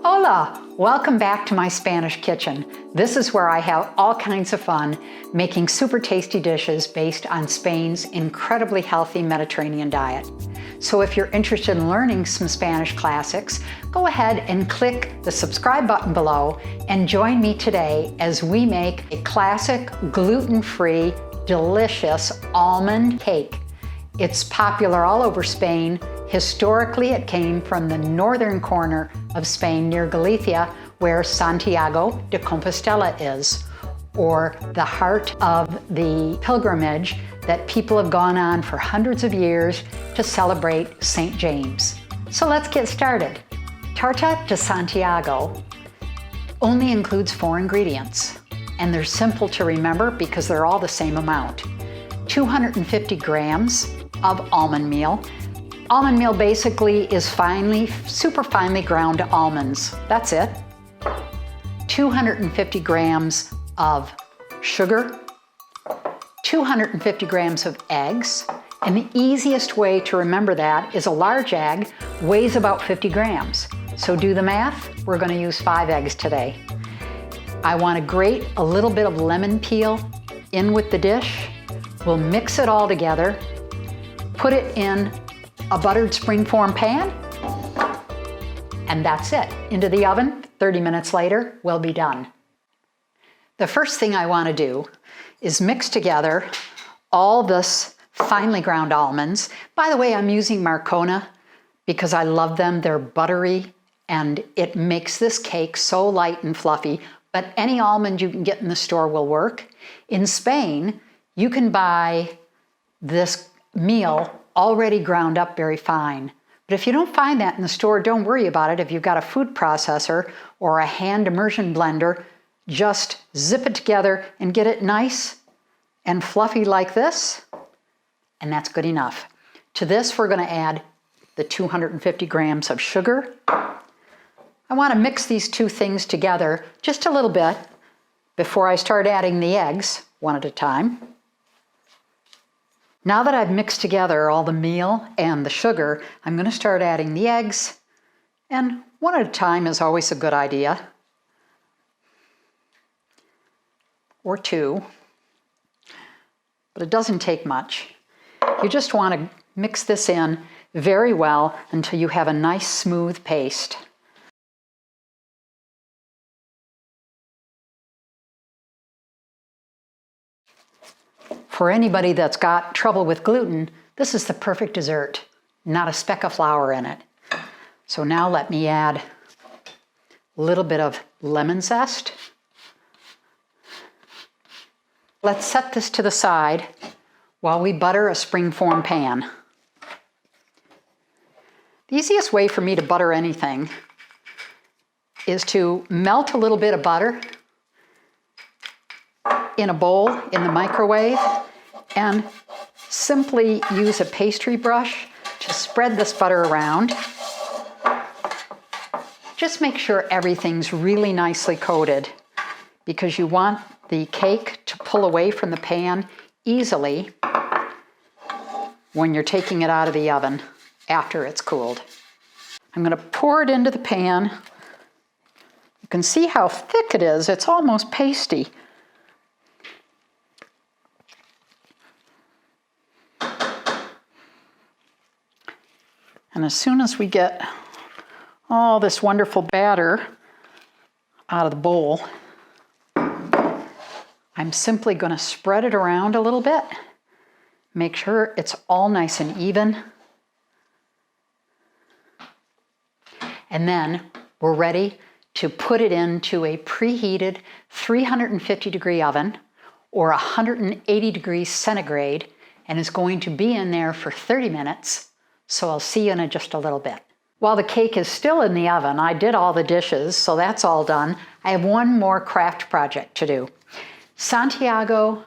Hola! Welcome back to my Spanish kitchen. This is where I have all kinds of fun making super tasty dishes based on Spain's incredibly healthy Mediterranean diet. So if you're interested in learning some Spanish classics, go ahead and click the subscribe button below and join me today as we make a classic gluten-free, delicious almond cake. It's popular all over Spain. Historically, it came from the northern corner of Spain near Galicia, where Santiago de Compostela is, or the heart of the pilgrimage that people have gone on for hundreds of years to celebrate St. James. So let's get started. Tarta de Santiago only includes 4 ingredients, and they're simple to remember because they're all the same amount. 250 grams of almond meal. Almond meal basically is super finely ground almonds. That's it. 250 grams of sugar, 250 grams of eggs, and the easiest way to remember that is a large egg weighs about 50 grams. So do the math, we're going to use 5 eggs today. I want to grate a little bit of lemon peel in with the dish. We'll mix it all together, put it in a buttered springform pan, and that's it. Into the oven, 30 minutes later, we'll be done. The first thing I want to do is mix together all this finely ground almonds. By the way, I'm using Marcona because I love them. They're buttery and it makes this cake so light and fluffy, but any almond you can get in the store will work. In Spain, you can buy this meal already ground up very fine. But if you don't find that in the store, don't worry about it. If you've got a food processor or a hand immersion blender, just zip it together and get it nice and fluffy like this, and that's good enough. To this, we're going to add the 250 grams of sugar. I want to mix these two things together just a little bit before I start adding the eggs, one at a time. Now that I've mixed together all the meal and the sugar, I'm going to start adding the eggs, and one at a time is always a good idea, or 2, but it doesn't take much. You just want to mix this in very well until you have a nice smooth paste. For anybody that's got trouble with gluten, this is the perfect dessert. Not a speck of flour in it. So now let me add a little bit of lemon zest. Let's set this to the side while we butter a springform pan. The easiest way for me to butter anything is to melt a little bit of butter in a bowl in the microwave and simply use a pastry brush to spread this butter around. Just make sure everything's really nicely coated because you want the cake to pull away from the pan easily when you're taking it out of the oven after it's cooled. I'm going to pour it into the pan. You can see how thick it is. It's almost pasty. And as soon as we get all this wonderful batter out of the bowl, I'm simply going to spread it around a little bit. Make sure it's all nice and even. And then we're ready to put it into a preheated 350-degree oven or 180 degrees centigrade, and it's going to be in there for 30 minutes. So I'll see you in just a little bit. While the cake is still in the oven, I did all the dishes, so that's all done. I have one more craft project to do. Santiago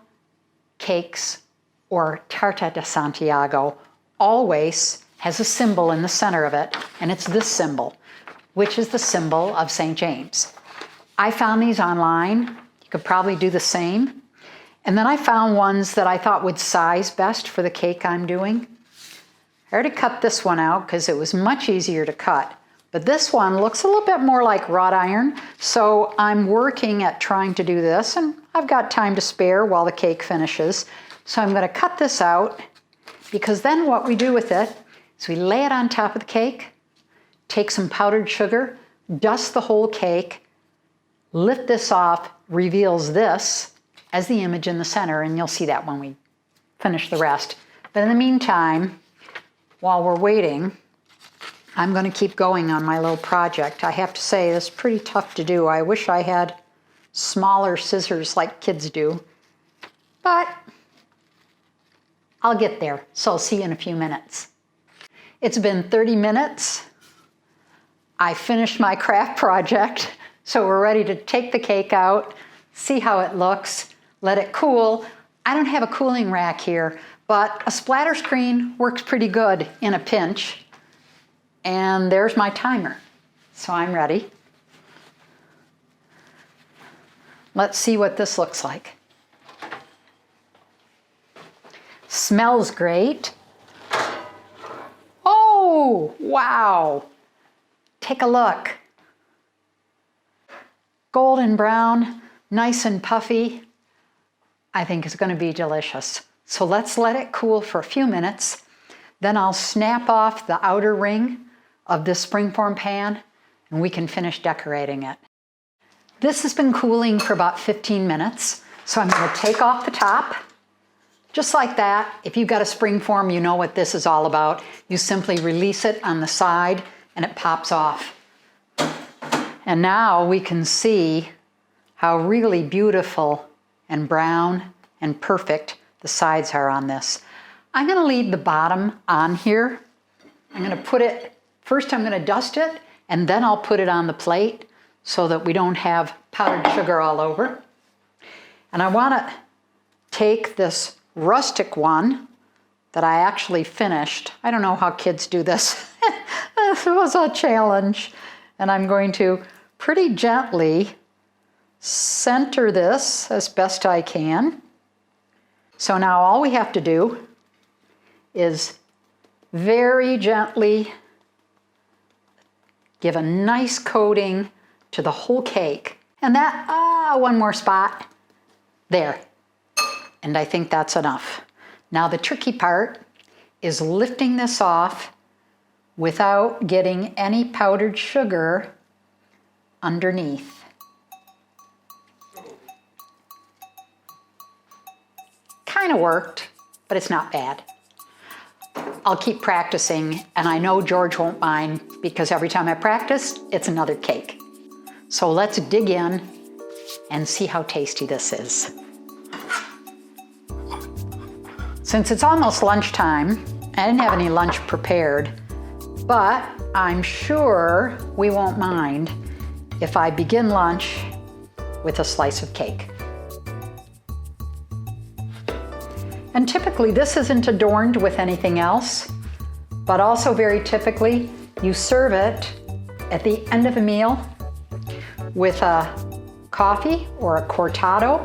cakes, or Tarta de Santiago, always has a symbol in the center of it, and it's this symbol, which is the symbol of St. James. I found these online. You could probably do the same. And then I found ones that I thought would size best for the cake I'm doing. I already cut this one out because it was much easier to cut But this one looks a little bit more like wrought iron, so I'm working at trying to do this, and I've got time to spare while the cake finishes. So I'm going to cut this out, because then what we do with it is we lay it on top of the cake, take some powdered sugar, dust the whole cake, lift this off, reveals this as the image in the center, and you'll see that when we finish the rest. But in the meantime, while we're waiting, I'm going to keep going on my little project. I have to say, it's pretty tough to do. I wish I had smaller scissors like kids do, but I'll get there. So I'll see you in a few minutes. It's been 30 minutes. I finished my craft project, so we're ready to take the cake out, see how it looks, let it cool. I don't have a cooling rack here, but a splatter screen works pretty good in a pinch. And there's my timer, so I'm ready. Let's see what this looks like. Smells great. Oh, wow. Take a look. Golden brown, nice and puffy. I think it's going to be delicious. So let's let it cool for a few minutes. Then I'll snap off the outer ring of this springform pan, and we can finish decorating it. This has been cooling for about 15 minutes, so I'm going to take off the top, just like that. If you've got a springform, you know what this is all about. You simply release it on the side, and it pops off. And now we can see how really beautiful and brown and perfect the sides are on this. I'm going to leave the bottom on here. I'm going to put it, first I'm going to dust it, and then I'll put it on the plate so that we don't have powdered sugar all over. And I want to take this rustic one that I actually finished. I don't know how kids do this. This was a challenge. And I'm going to pretty gently center this as best I can. So now all we have to do is very gently give a nice coating to the whole cake. And that, one more spot, there. And I think that's enough. Now the tricky part is lifting this off without getting any powdered sugar underneath. Kind of worked, but it's not bad. I'll keep practicing, and I know George won't mind because every time I practice, it's another cake. So let's dig in and see how tasty this is. Since it's almost lunchtime, I didn't have any lunch prepared, but I'm sure we won't mind if I begin lunch with a slice of cake. And typically this isn't adorned with anything else, but also very typically you serve it at the end of a meal with a coffee or a cortado,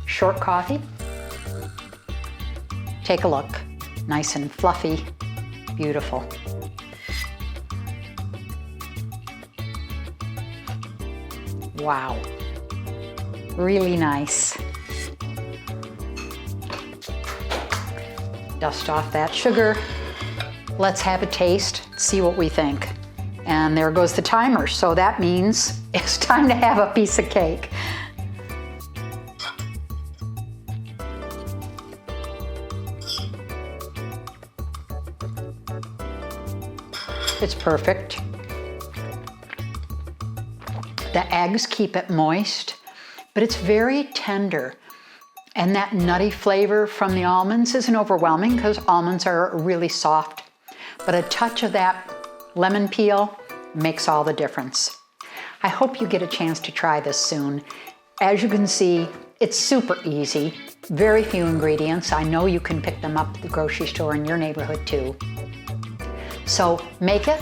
short coffee. Take a look, nice and fluffy, beautiful. Wow, really nice. Dust off that sugar. Let's have a taste, see what we think. And there goes the timer, so that means it's time to have a piece of cake. It's perfect. The eggs keep it moist, but it's very tender. And that nutty flavor from the almonds isn't overwhelming because almonds are really soft. But a touch of that lemon peel makes all the difference. I hope you get a chance to try this soon. As you can see, it's super easy, very few ingredients. I know you can pick them up at the grocery store in your neighborhood too. So make it,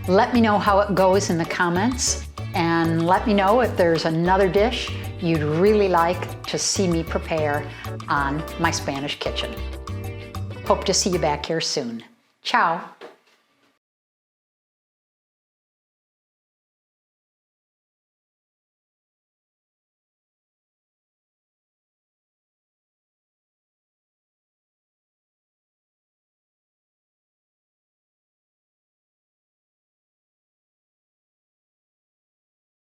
let me know how it goes in the comments, and let me know if there's another dish you'd really like to see me prepare on my Spanish kitchen. Hope to see you back here soon. Ciao.